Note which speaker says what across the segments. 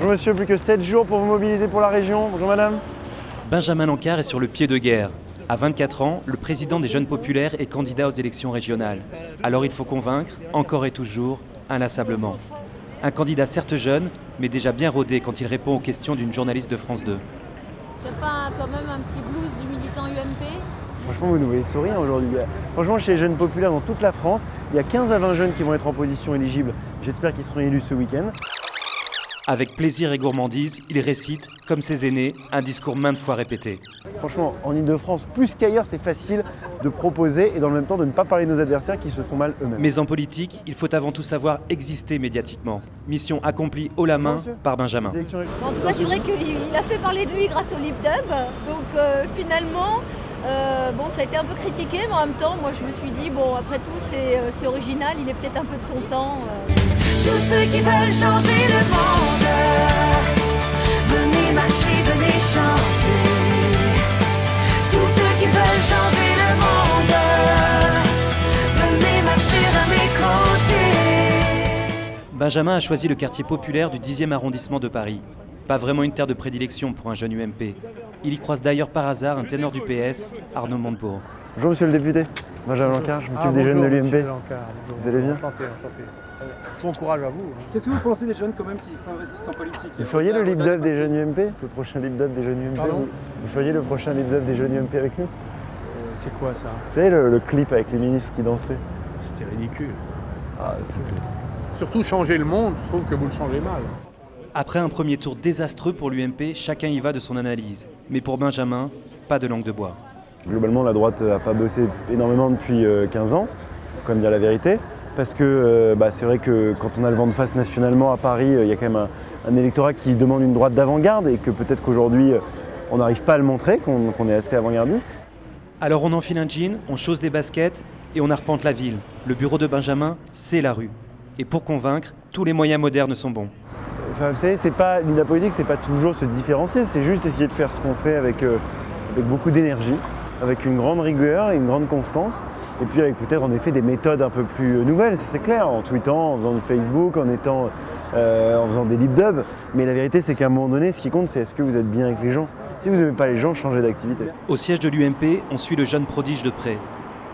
Speaker 1: Bonjour monsieur, plus que 7 jours pour vous mobiliser pour la région. Bonjour madame.
Speaker 2: Benjamin Lancard est sur le pied de guerre. À 24 ans, le président des Jeunes Populaires est candidat aux élections régionales. Alors il faut convaincre, encore et toujours, inlassablement. Un candidat certes jeune, mais déjà bien rodé quand il répond aux questions d'une journaliste de France 2.
Speaker 3: C'est pas quand même un petit blues du militant UMP?
Speaker 1: Franchement, vous nous voyez sourire aujourd'hui. Franchement, chez les Jeunes Populaires dans toute la France, il y a 15 à 20 jeunes qui vont être en position éligible. J'espère qu'ils seront élus ce week-end.
Speaker 2: Avec plaisir et gourmandise, il récite, comme ses aînés, un discours maintes fois répété.
Speaker 1: Franchement, en Ile-de-France, plus qu'ailleurs, c'est facile de proposer et dans le même temps de ne pas parler de nos adversaires qui se font mal eux-mêmes.
Speaker 2: Mais en politique, il faut avant tout savoir exister médiatiquement. Mission accomplie haut la main par Benjamin.
Speaker 3: En tout cas, c'est vrai qu'il a fait parler de lui grâce au LibDub. Donc finalement, ça a été un peu critiqué, mais en même temps, moi je me suis dit, bon, après tout, c'est original, il est peut-être un peu de son temps.
Speaker 4: Tous ceux qui veulent changer le monde, venez marcher, venez chanter. Tous ceux qui veulent changer le monde, venez marcher à mes côtés.
Speaker 2: Benjamin a choisi le quartier populaire du 10e arrondissement de Paris. Pas vraiment une terre de prédilection pour un jeune UMP. Il y croise d'ailleurs par hasard un ténor du PS, Arnaud Montebourg.
Speaker 1: Bonjour monsieur le député, Benjamin Lancard, je m'occupe des jeunes de l'UMP. Vous allez bien?
Speaker 5: Enchanté. Bon courage à vous.
Speaker 6: Qu'est-ce que vous pensez des jeunes quand même qui s'investissent en politique?
Speaker 1: Vous feriez le LibDub des jeunes UMP? Le prochain LibDub des jeunes UMP?
Speaker 5: Pardon?
Speaker 1: Vous feriez le prochain LibDub des jeunes UMP avec nous?
Speaker 5: C'est quoi ça?
Speaker 1: Vous savez le clip avec les ministres qui dansaient?
Speaker 5: C'était ridicule ça.
Speaker 1: Ah, c'était...
Speaker 5: Surtout changer le monde, je trouve que vous le changez mal.
Speaker 2: Après un premier tour désastreux pour l'UMP, chacun y va de son analyse. Mais pour Benjamin, pas de langue de bois.
Speaker 1: Globalement, la droite n'a pas bossé énormément depuis 15 ans, il faut quand même dire la vérité. Parce que c'est vrai que quand on a le vent de face nationalement à Paris, il y a quand même un électorat qui demande une droite d'avant-garde et que peut-être qu'aujourd'hui, on n'arrive pas à le montrer, qu'on est assez avant-gardiste.
Speaker 2: Alors on enfile un jean, on chausse des baskets et on arpente la ville. Le bureau de Benjamin, c'est la rue. Et pour convaincre, tous les moyens modernes sont bons.
Speaker 1: Enfin, vous savez, la politique, c'est pas toujours se différencier, c'est juste essayer de faire ce qu'on fait avec beaucoup d'énergie, avec une grande rigueur et une grande constance. Et puis avec peut-être en effet des méthodes un peu plus nouvelles, c'est clair, en tweetant, en faisant du Facebook, en faisant des LibDub. Mais la vérité, c'est qu'à un moment donné, ce qui compte, c'est est-ce que vous êtes bien avec les gens. Si vous n'aimez pas les gens, changez d'activité.
Speaker 2: Au siège de l'UMP, on suit le jeune prodige de près.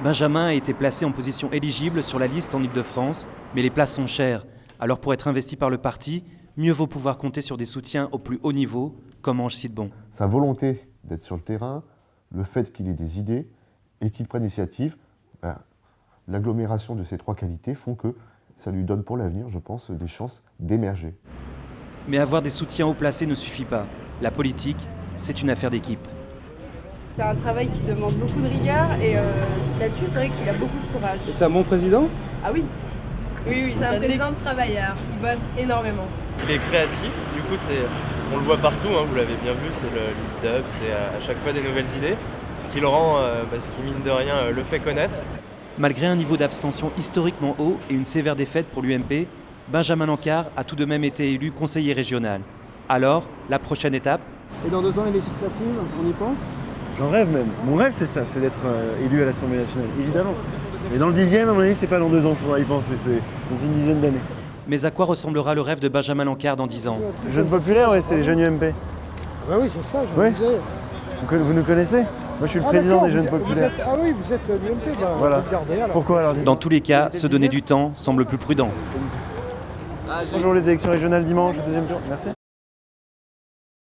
Speaker 2: Benjamin a été placé en position éligible sur la liste en Ile-de-France, mais les places sont chères. Alors pour être investi par le parti, mieux vaut pouvoir compter sur des soutiens au plus haut niveau, comme Ange Sidbon.
Speaker 7: Sa volonté d'être sur le terrain, le fait qu'il ait des idées et qu'il prenne l'initiative, l'agglomération de ces trois qualités font que ça lui donne pour l'avenir, je pense, des chances d'émerger.
Speaker 2: Mais avoir des soutiens haut placés ne suffit pas. La politique, c'est une affaire d'équipe.
Speaker 8: C'est un travail qui demande beaucoup de rigueur et là-dessus, c'est vrai qu'il a beaucoup de courage.
Speaker 6: Et c'est un bon président?
Speaker 8: Ah oui. Oui, c'est un président de travailleur. Il bosse énormément.
Speaker 9: Il est créatif, du coup on le voit partout, vous l'avez bien vu, c'est le LibDub, c'est à chaque fois des nouvelles idées, ce qui le rend, ce qui mine de rien le fait connaître.
Speaker 2: Malgré un niveau d'abstention historiquement haut et une sévère défaite pour l'UMP, Benjamin Lancard a tout de même été élu conseiller régional. Alors, la prochaine étape?
Speaker 6: Et dans 2 ans, les législatives, on y pense?
Speaker 1: J'en rêve même. Mon rêve, c'est ça, c'est d'être élu à l'Assemblée nationale, évidemment. Mais dans le 10e, à mon avis, c'est pas dans 2 ans qu'il faudra y penser, c'est dans une dizaine d'années.
Speaker 2: Mais à quoi ressemblera le rêve de Benjamin Lancard dans 10 ans?
Speaker 1: Jeunes populaires, ouais, c'est les jeunes UMP.
Speaker 5: Bah oui, c'est ça, je
Speaker 1: Ouais.
Speaker 5: vous disais.
Speaker 1: Vous nous connaissez? Moi, je suis le président des Jeunes Populaires.
Speaker 5: Ah oui, vous êtes l'UMP,
Speaker 1: Voilà.
Speaker 5: vous le gardez alors.
Speaker 1: Pourquoi alors?
Speaker 2: Dans tous les cas, se donner du temps semble plus prudent.
Speaker 1: Bonjour, les élections régionales dimanche, 2e tour. Merci.